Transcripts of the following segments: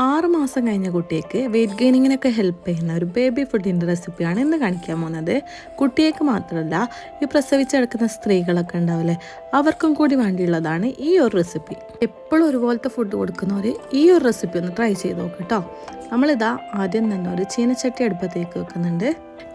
6 മാസം കഴിഞ്ഞ കുട്ടിക്ക് വെയിറ്റ് ഗെയിനിങ്ങിനൊക്കെ ഹെൽപ്പ് ചെയ്യുന്ന ഒരു ബേബി ഫുഡിൻ്റെ റെസിപ്പിയാണ് ഇന്ന് കാണിക്കാൻ പോകുന്നത്. കുട്ടിയേക്ക് മാത്രമല്ല, ഈ പ്രസവിച്ചെടുക്കുന്ന സ്ത്രീകളൊക്കെ ഉണ്ടാവില്ലേ, അവർക്കും കൂടി വേണ്ടിയുള്ളതാണ് ഈ ഒരു റെസിപ്പി. എപ്പോഴും ഒരുപോലത്തെ ഫുഡ് കൊടുക്കുന്നവർ ഈ ഒരു റെസിപ്പി ഒന്ന് ട്രൈ ചെയ്ത് നോക്ക് കേട്ടോ. നമ്മളിതാ ആദ്യം തന്നെ ഒരു ചീനച്ചട്ടി അടുപ്പത്തേക്ക് വെക്കുന്നുണ്ട്.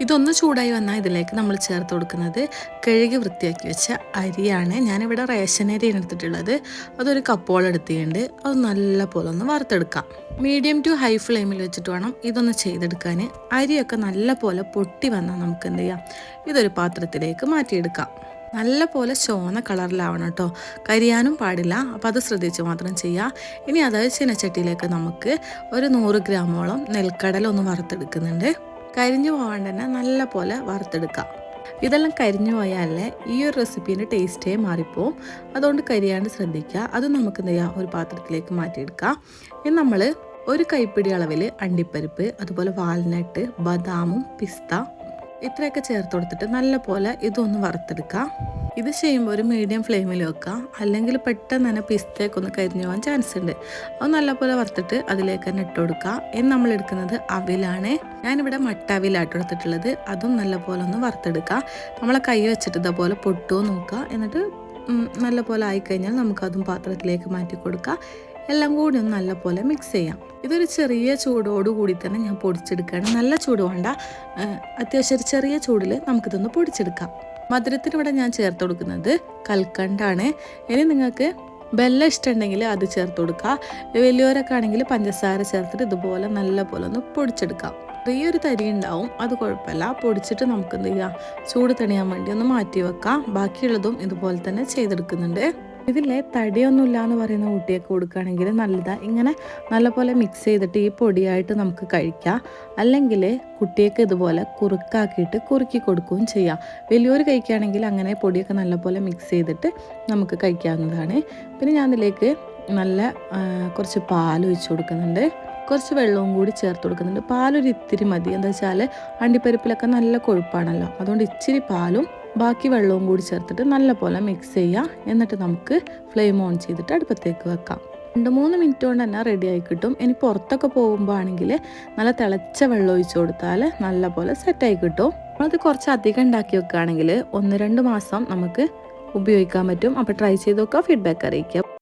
ഇതൊന്ന് ചൂടായി വന്നാൽ ഇതിലേക്ക് നമ്മൾ ചേർത്ത് കൊടുക്കുന്നത് കഴുകി വൃത്തിയാക്കി വെച്ച അരിയാണ്. ഞാനിവിടെ റേഷൻ അരിയാണ് എടുത്തിട്ടുള്ളത്. അതൊരു കപ്പോളം എടുത്തിട്ടുണ്ട്. അത് നല്ല പോലെ ഒന്ന് വറുത്തെടുക്കാം. മീഡിയം ടു ഹൈ ഫ്ലെയിമിൽ വെച്ചിട്ട് വേണം ഇതൊന്ന് ചെയ്തെടുക്കാൻ. അരിയൊക്കെ നല്ല പോലെ പൊട്ടി വന്നാൽ നമുക്ക് എന്ത് ചെയ്യാം, ഇതൊരു പാത്രത്തിലേക്ക് മാറ്റിയെടുക്കാം. നല്ല പോലെ ചുവന്ന കളറിലാവണം കേട്ടോ, കരിയാനും പാടില്ല. അപ്പോൾ അത് ശ്രദ്ധിച്ച് മാത്രം ചെയ്യുക. ഇനി അതായത് ചീനച്ചട്ടിയിലേക്ക് നമുക്ക് ഒരു 100 ഗ്രാമോളം നെൽക്കടല ഒന്ന് വറുത്തെടുക്കുന്നുണ്ട്. കരിഞ്ഞു പോകാണ്ട് തന്നെ നല്ല പോലെ വറുത്തെടുക്കാം. ഇതെല്ലാം കരിഞ്ഞു പോയാലേ ഈ ഒരു റെസിപ്പീൻ്റെ ടേസ്റ്റേ മാറിപ്പോവും. അതുകൊണ്ട് കരിയാണ്ട് ശ്രദ്ധിക്കുക. അത് നമുക്ക് എന്ത് ചെയ്യാം, ഒരു പാത്രത്തിലേക്ക് മാറ്റിയെടുക്കാം. ഇനി നമ്മൾ ഒരു കൈപ്പിടി അളവിൽ അണ്ടിപ്പരിപ്പ്, അതുപോലെ വാൽനട്ട്, ബദാമും പിസ്ത ഇത്രയൊക്കെ ചേർത്ത് കൊടുത്തിട്ട് നല്ല പോലെ ഇതൊന്ന് വറുത്തെടുക്കാം. ഇത് ചെയ്യുമ്പോൾ ഒരു മീഡിയം ഫ്ലെയിമിൽ വെക്കാം, അല്ലെങ്കിൽ പെട്ടെന്ന് തന്നെ പിസ്തയൊക്കെ ഒന്ന് കരിഞ്ഞു പോകാൻ ചാൻസ് ഉണ്ട്. അത് നല്ലപോലെ വറുത്തിട്ട് അതിലേക്ക് തന്നെ ഇട്ട് കൊടുക്കുക. ഇനി നമ്മൾ എടുക്കുന്നത് അവിലാണ്. ഞാനിവിടെ മട്ട അവിലായിട്ട് എടുത്തിട്ടുള്ളത്. അതും നല്ലപോലെ ഒന്ന് വറുത്തെടുക്കുക. നമ്മളെ കൈ വെച്ചിട്ട് ഇതേപോലെ പൊട്ടുമോ നോക്കുക. എന്നിട്ട് നല്ലപോലെ ആയിക്കഴിഞ്ഞാൽ നമുക്കതും പാത്രത്തിലേക്ക് മാറ്റി കൊടുക്കുക. എല്ലാം കൂടി ഒന്ന് നല്ലപോലെ മിക്സ് ചെയ്യാം. ഇതൊരു ചെറിയ ചൂടോടുകൂടി തന്നെ ഞാൻ പൊടിച്ചെടുക്കുകയാണ്. നല്ല ചൂട് വേണ്ട, അത്യാവശ്യം ഒരു ചെറിയ ചൂടിൽ നമുക്കിതൊന്ന് പൊടിച്ചെടുക്കാം. മധുരത്തിന് ഇവിടെ ഞാൻ ചേർത്ത് കൊടുക്കുന്നത് കൽക്കണ്ടാണ്. ഇനി നിങ്ങൾക്ക് വെല്ലം ഇഷ്ടമുണ്ടെങ്കിൽ അത് ചേർത്ത് കൊടുക്കുക. വലിയവരൊക്കെ ആണെങ്കിൽ പഞ്ചസാര ചേർത്തിട്ട് ഇതുപോലെ നല്ല പോലെ ഒന്ന് പൊടിച്ചെടുക്കാം. ചെറിയൊരു തരി ഉണ്ടാവും, അത് കുഴപ്പമില്ല. പൊടിച്ചിട്ട് നമുക്ക് എന്ത് ചെയ്യാം, ചൂട് തണിയാൻ വേണ്ടി ഒന്ന് മാറ്റി വെക്കാം. ബാക്കിയുള്ളതും ഇതുപോലെ തന്നെ ചെയ്തെടുക്കുന്നുണ്ട്. ഇതിലെ തടിയൊന്നുമില്ല എന്ന് പറയുന്ന കുട്ടിയൊക്കെ കൊടുക്കുകയാണെങ്കിൽ നല്ലതാണ്. ഇങ്ങനെ നല്ലപോലെ മിക്സ് ചെയ്തിട്ട് ഈ പൊടിയായിട്ട് നമുക്ക് കഴിക്കാം. അല്ലെങ്കിൽ കുട്ടിയൊക്കെ ഇതുപോലെ കുറുക്കാക്കിയിട്ട് കുറുക്കി കൊടുക്കുകയും ചെയ്യാം. വലിയൊരു കഴിക്കുകയാണെങ്കിൽ അങ്ങനെ പൊടിയൊക്കെ നല്ലപോലെ മിക്സ് ചെയ്തിട്ട് നമുക്ക് കഴിക്കാവുന്നതാണ്. പിന്നെ ഞാൻ ഇതിലേക്ക് നല്ല കുറച്ച് പാൽ ഒഴിച്ച് കൊടുക്കുന്നുണ്ട്. കുറച്ച് വെള്ളവും കൂടി ചേർത്ത് കൊടുക്കുന്നുണ്ട്. പാലൊരു ഇത്തിരി മതി. എന്താ വെച്ചാൽ അണ്ടിപ്പരിപ്പിലൊക്കെ നല്ല കൊഴുപ്പാണല്ലോ, അതുകൊണ്ട് ഇച്ചിരി പാലും ബാക്കി വെള്ളവും കൂടി ചേർത്തിട്ട് നല്ല പോലെ മിക്സ് ചെയ്യുക. എന്നിട്ട് നമുക്ക് ഫ്ലെയിം ഓൺ ചെയ്തിട്ട് അടുപ്പത്തേക്ക് വെക്കാം. 2-3 മിനിറ്റ് കൊണ്ട് തന്നെ റെഡി ആയി കിട്ടും. ഇനി പുറത്തൊക്കെ പോകുമ്പോൾ ആണെങ്കിൽ നല്ല തിളച്ച വെള്ളം ഒഴിച്ചു കൊടുത്താൽ നല്ല പോലെ സെറ്റായി കിട്ടും. അത് കുറച്ച് അധികം ഉണ്ടാക്കി വെക്കുകയാണെങ്കിൽ 1-2 മാസം നമുക്ക് ഉപയോഗിക്കാൻ പറ്റും. അപ്പോൾ ട്രൈ ചെയ്ത് നോക്കുക, ഫീഡ്ബാക്ക് അറിയിക്കുക.